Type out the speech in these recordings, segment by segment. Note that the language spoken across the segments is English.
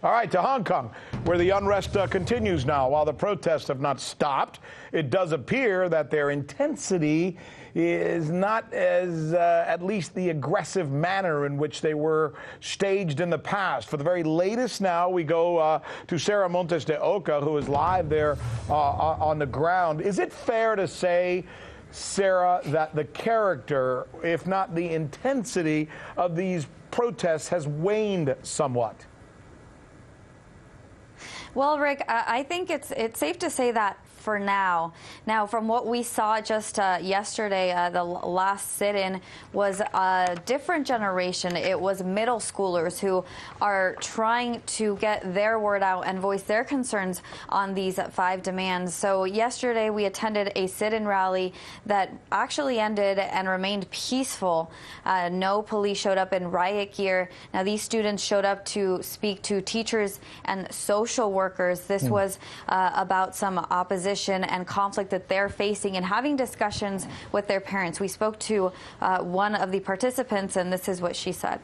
All right, to Hong Kong, where the unrest continues now. While the protests have not stopped, it does appear that their intensity is not as, at least the aggressive manner in which they were staged in the past. For the very latest now, we go to Sara Montes de Oca, who is live there on the ground. Is it fair to say, Sara, that the character, if not the intensity, of these protests has waned somewhat? Well, Rick, I think it's safe to say that for now. Now, from what we saw just yesterday, the last sit-in was a different generation. It was middle schoolers who are trying to get their word out and voice their concerns on these 5 demands. So yesterday we attended a sit-in rally that actually ended and remained peaceful. No police showed up in riot gear. Now, these students showed up to speak to teachers and social workers. This was about some opposition and conflict that they're facing and having discussions with their parents. We spoke to one of the participants, and this is what she said.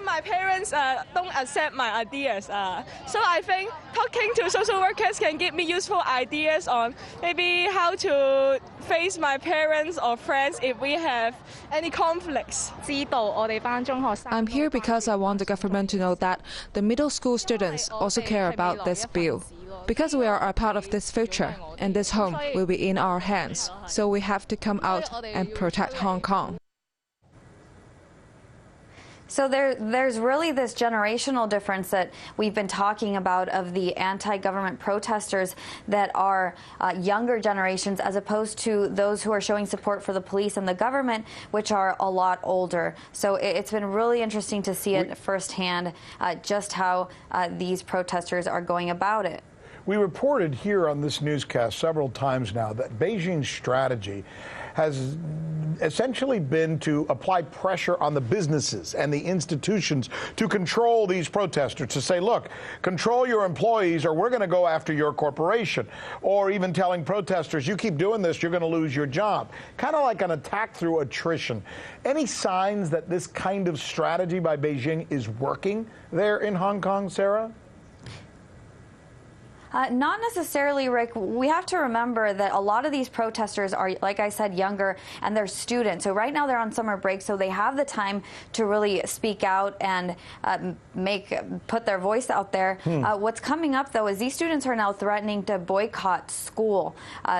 My parents don't accept my ideas, so I think talking to social workers can give me useful ideas on maybe how to face my parents or friends if we have any conflicts. I'm here because I want the government to know that the middle school students also care about this bill. Because we are a part of this future, and this home will be in our hands, so we have to come out and protect Hong Kong. So there's really this generational difference that we've been talking about of the anti-government protesters that are younger generations as opposed to those who are showing support for the police and the government, which are a lot older. So it's been really interesting to see it firsthand, just how these protesters are going about it. We reported here on this newscast several times now that Beijing's strategy has essentially been to apply pressure on the businesses and the institutions to control these protesters, to say, look, control your employees or we're going to go after your corporation, or even telling protesters, you keep doing this, you're going to lose your job. Kind of like an attack through attrition. Any signs that this kind of strategy by Beijing is working there in Hong Kong, Sara? Not necessarily, Rick. We have to remember that a lot of these protesters are, like I said, younger, and they're students. So right now they're on summer break, so they have the time to really speak out and put their voice out there. What's coming up, though, is these students are now threatening to boycott school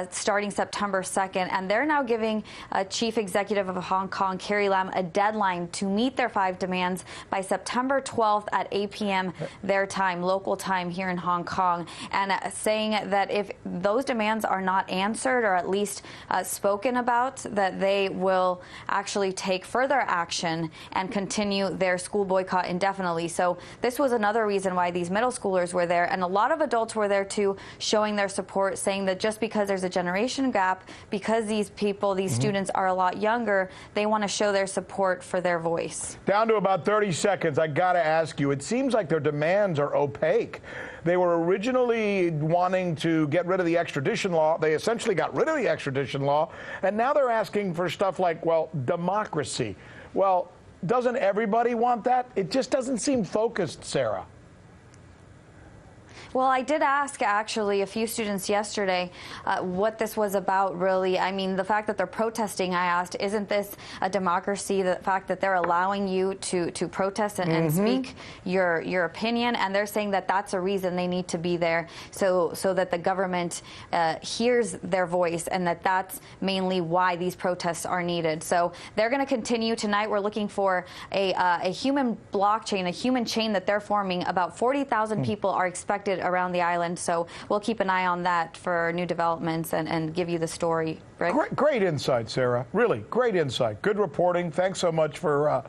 starting September 2nd, and they're now giving Chief Executive of Hong Kong, Carrie Lam, a deadline to meet their 5 demands by September 12th at 8 p.m. their time, local time here in Hong Kong. And saying that if those demands are not answered or at least spoken about, that they will actually take further action and continue their school boycott indefinitely. So this was another reason why these middle schoolers were there, and a lot of adults were there too, showing their support, saying that just because there's a generation gap, because these people, these students are a lot younger, they want to show their support for their voice. Down to about 30 seconds, I got to ask you, it seems like their demands are opaque. They were originally wanting to get rid of the extradition law. They essentially got rid of the extradition law, and now they're asking for stuff like, well, democracy. Well, doesn't everybody want that? It just doesn't seem focused, Sara. Well, I did ask, actually, a few students yesterday what this was about, really. I mean, the fact that they're protesting, I asked, isn't this a democracy? The fact that they're allowing you to protest and speak your opinion, and they're saying that that's a reason they need to be there, so that the government hears their voice, and that's mainly why these protests are needed. So they're going to continue tonight. We're looking for a human blockchain, a human chain that they're forming. About 40,000 people are expected around the island, so we'll keep an eye on that for new developments and give you the story, Rick. Great insight, Sara. Really, great insight. Good reporting. Thanks so much for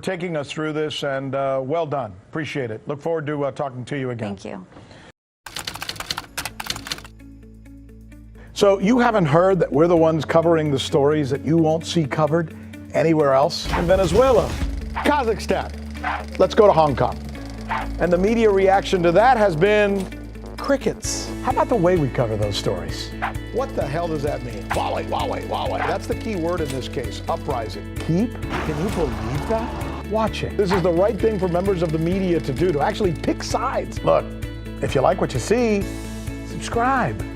taking us through this, and well done. Appreciate it. Look forward to talking to you again. Thank you. So you haven't heard that we're the ones covering the stories that you won't see covered anywhere else? In Venezuela, Kazakhstan. Let's go to Hong Kong. And the media reaction to that has been crickets. How about the way we cover those stories? What the hell does that mean? Wally. That's the key word in this case, uprising. Can you believe that? watching. This is the right thing for members of the media to do, to actually pick sides. Look, if you like what you see, subscribe.